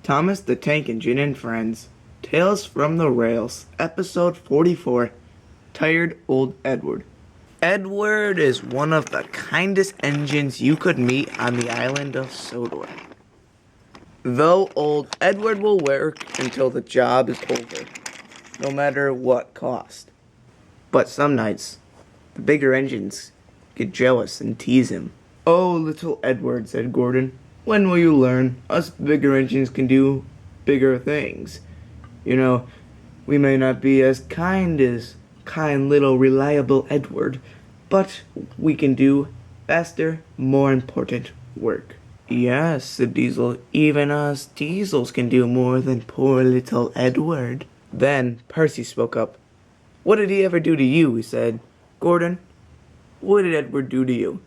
Thomas the Tank Engine and Friends. Tales from the Rails. Episode 44. Tired Old Edward. Edward is one of the kindest engines you could meet on the island of Sodor. Though old Edward will work until the job is over, no matter what cost. But some nights, the bigger engines get jealous and tease him. "Oh, little Edward," said Gordon, "when will you learn? Us bigger engines can do bigger things. You know, we may not be as kind as kind little reliable Edward, but we can do faster, more important work." "Yes," said Diesel, "even us Diesels can do more than poor little Edward." Then Percy spoke up. "What did he ever do to you?" he said. "Gordon, what did Edward do to you?"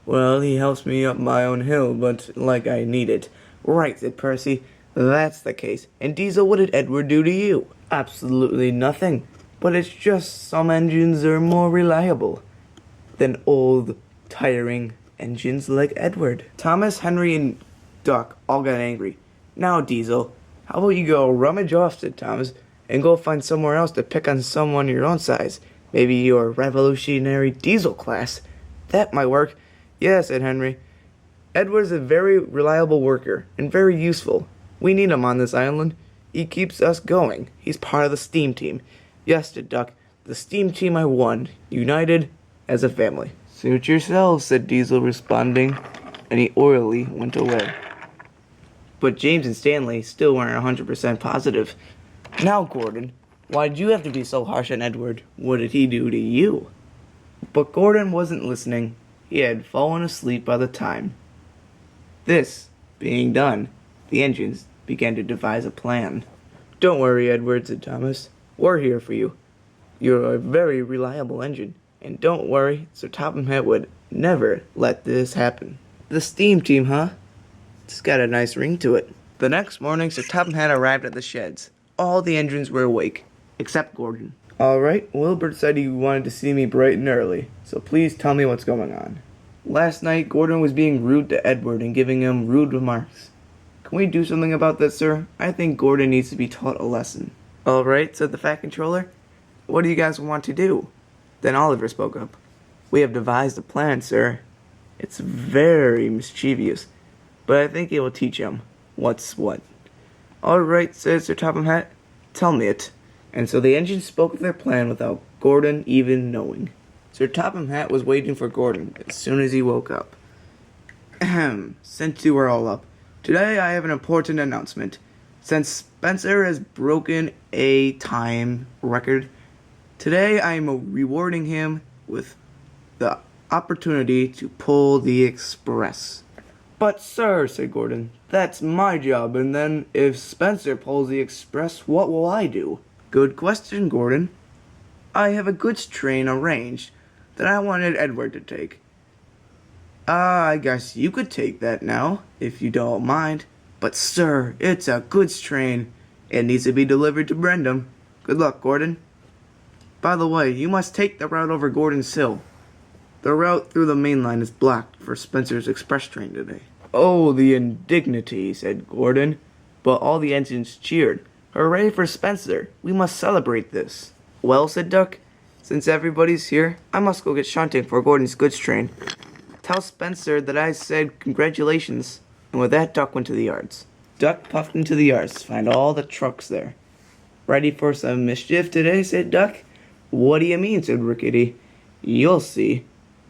"Well, he helps me up my own hill, but like I need it." "Right," said Percy. "That's the case. And Diesel, what did Edward do to you?" "Absolutely nothing. But it's just some engines are more reliable than old, tiring engines like Edward." Thomas, Henry, and Duck all got angry. "Now, Diesel, how about you go rummage off," said Thomas, "and go find somewhere else to pick on someone your own size. Maybe your revolutionary Diesel class. That might work." "Yeah," said Henry. "Edward's a very reliable worker and very useful. We need him on this island. He keeps us going. He's part of the steam team." "Yes," said Duck. "The steam team I won, united as a family." "Suit yourselves," said Diesel, responding, and he oily went away. But James and Stanley still weren't 100% positive. "Now, Gordon, why did you have to be so harsh on Edward? What did he do to you?" But Gordon wasn't listening. He had fallen asleep by the time. This being done, the engines began to devise a plan. "Don't worry, Edward," said Thomas. "We're here for you. You're a very reliable engine. And don't worry, Sir Topham Hatt would never let this happen." "The steam team, huh? It's got a nice ring to it." The next morning, Sir Topham Hatt arrived at the sheds. All the engines were awake, except Gordon. "All right, Wilbur said he wanted to see me bright and early, so please tell me what's going on." "Last night, Gordon was being rude to Edward and giving him rude remarks. Can we do something about this, sir? I think Gordon needs to be taught a lesson." "All right," said the Fat Controller. "What do you guys want to do?" Then Oliver spoke up. "We have devised a plan, sir. It's very mischievous, but I think it will teach him what's what." "All right," said Sir Topham Hatt. "Tell me it." And so the engines spoke of their plan without Gordon even knowing. Sir Topham Hatt was waiting for Gordon as soon as he woke up. "Ahem, since you are all up, today I have an important announcement. Since Spencer has broken a time record, today I am rewarding him with the opportunity to pull the express." "But sir," said Gordon, "that's my job, and then if Spencer pulls the express, what will I do?" "Good question, Gordon. I have a goods train arranged that I wanted Edward to take. I guess you could take that now, if you don't mind." "But sir, it's a goods train. It needs to be delivered to Brendam. Good luck, Gordon. By the way, you must take the route over Gordon's Hill. The route through the main line is blocked for Spencer's express train today." "Oh, the indignity," said Gordon. But all the engines cheered. "Hooray for Spencer! We must celebrate this." "Well," said Duck, "since everybody's here, I must go get shunting for Gordon's goods train. Tell Spencer that I said congratulations." And with that, Duck went to the yards. Duck puffed into the yards to find all the trucks there. "Ready for some mischief today?" said Duck. "What do you mean?" said Rickety. "You'll see."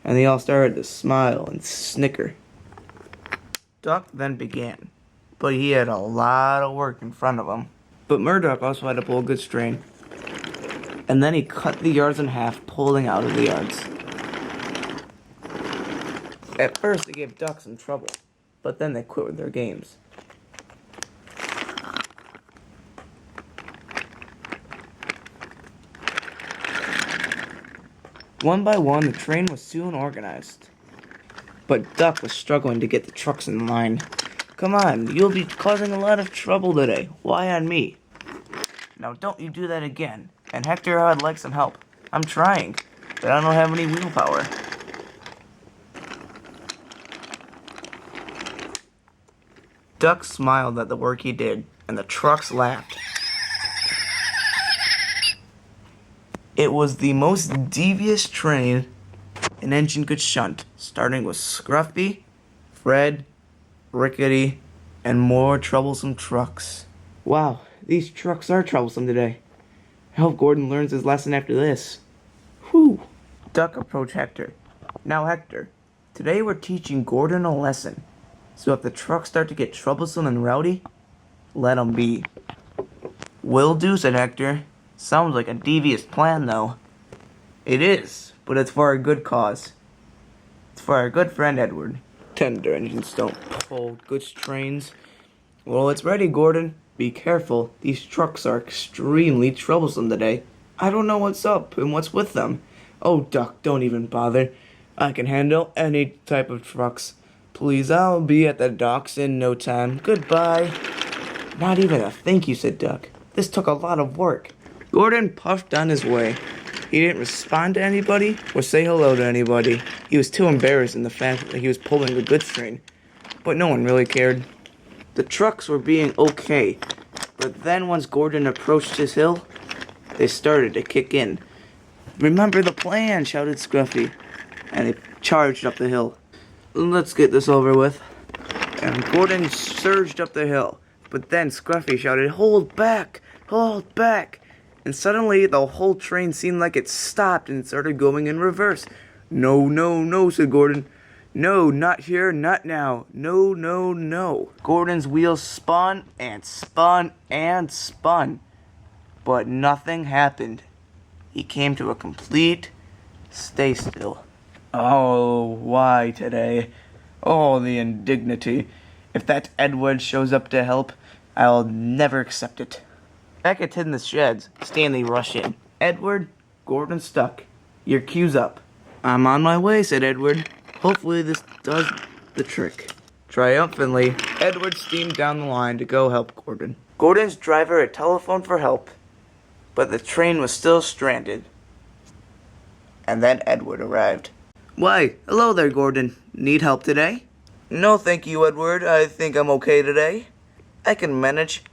And they all started to smile and snicker. Duck then began, but he had a lot of work in front of him. But Murdoch also had to pull a good strain. And then he cut the yards in half, pulling out of the yards. At first, it gave Duck some trouble, but then they quit with their games. One by one, the train was soon organized. But Duck was struggling to get the trucks in line. "Come on, you'll be causing a lot of trouble today. Why on me?" "Now don't you do that again. And Hector, I'd like some help. I'm trying, but I don't have any willpower." Duck smiled at the work he did, and the trucks laughed. It was the most devious train an engine could shunt, starting with Scruffy, Fred, Rickety, and more troublesome trucks. Wow, these trucks are troublesome today. I hope Gordon learns his lesson after this. Whew. Duck approached Hector. Now Hector, today we're teaching Gordon a lesson. So if the trucks start to get troublesome and rowdy, let 'em be. Will do, said Hector. Sounds like a devious plan, though. It is, but it's for a good cause. It's for our good friend Edward. Tender engines don't pull goods trains. Well, it's ready, Gordon. Be careful. These trucks are extremely troublesome today. I don't know what's up and what's with them. Oh, Duck, don't even bother. I can handle any type of trucks. Please, I'll be at the docks in no time. Goodbye. Not even a thank you, said Duck. This took a lot of work. Gordon puffed on his way. He didn't respond to anybody or say hello to anybody. He was too embarrassed in the fact that he was pulling a goods train. But no one really cared. The trucks were being okay. But then once Gordon approached his hill, they started to kick in. Remember the plan, shouted Scruffy. And they charged up the hill. Let's get this over with. And Gordon surged up the hill. But then Scruffy shouted, hold back! Hold back! And suddenly the whole train seemed like it stopped and started going in reverse. No, no, no, said Gordon. No, not here, not now. No, no, no. Gordon's wheels spun and spun and spun. But nothing happened. He came to a complete stay still. Oh, why today? Oh, the indignity. If that Edward shows up to help, I'll never accept it. Back at in the sheds, Stanley rushed in. Edward, Gordon's stuck. Your cue's up. I'm on my way, said Edward. Hopefully this does the trick. Triumphantly, Edward steamed down the line to go help Gordon. Gordon's driver had telephoned for help, but the train was still stranded. And then Edward arrived. Why, hello there, Gordon. Need help today? No, thank you, Edward. I think I'm okay today. I can manage.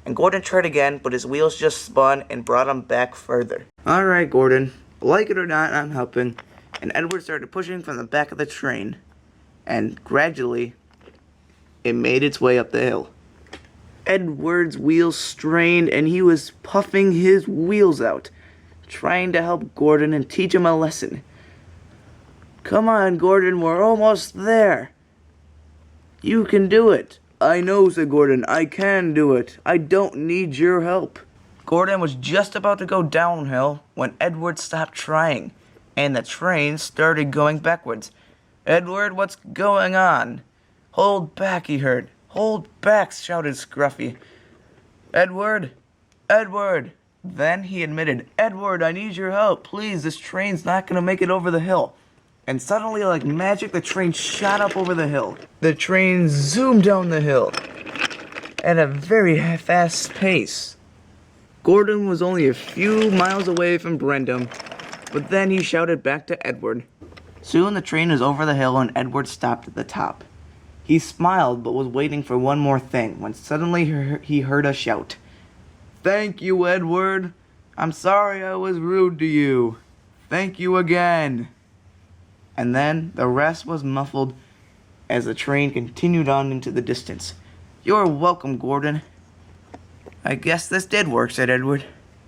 And Gordon tried again, but his wheels just spun and brought him back further. Alright, Gordon. Like it or not, I'm helping. And Edward started pushing from the back of the train. And gradually, it made its way up the hill. Edward's wheels strained and he was puffing his wheels out, trying to help Gordon and teach him a lesson. Come on, Gordon, we're almost there. You can do it. I know, said Gordon. I can do it. I don't need your help. Gordon was just about to go downhill when Edward stopped trying, and the train started going backwards. Edward, what's going on? Hold back, he heard. Hold back, shouted Scruffy. Edward! Edward! Then he admitted, Edward, I need your help. Please, this train's not going to make it over the hill. And suddenly, like magic, the train shot up over the hill. The train zoomed down the hill at a very fast pace. Gordon was only a few miles away from Brendam, but then he shouted back to Edward. Soon the train was over the hill and Edward stopped at the top. He smiled but was waiting for one more thing when suddenly he heard a shout. Thank you, Edward. I'm sorry I was rude to you. Thank you again. And then the rest was muffled as the train continued on into the distance. You're welcome, Gordon. I guess this did work, said Edward.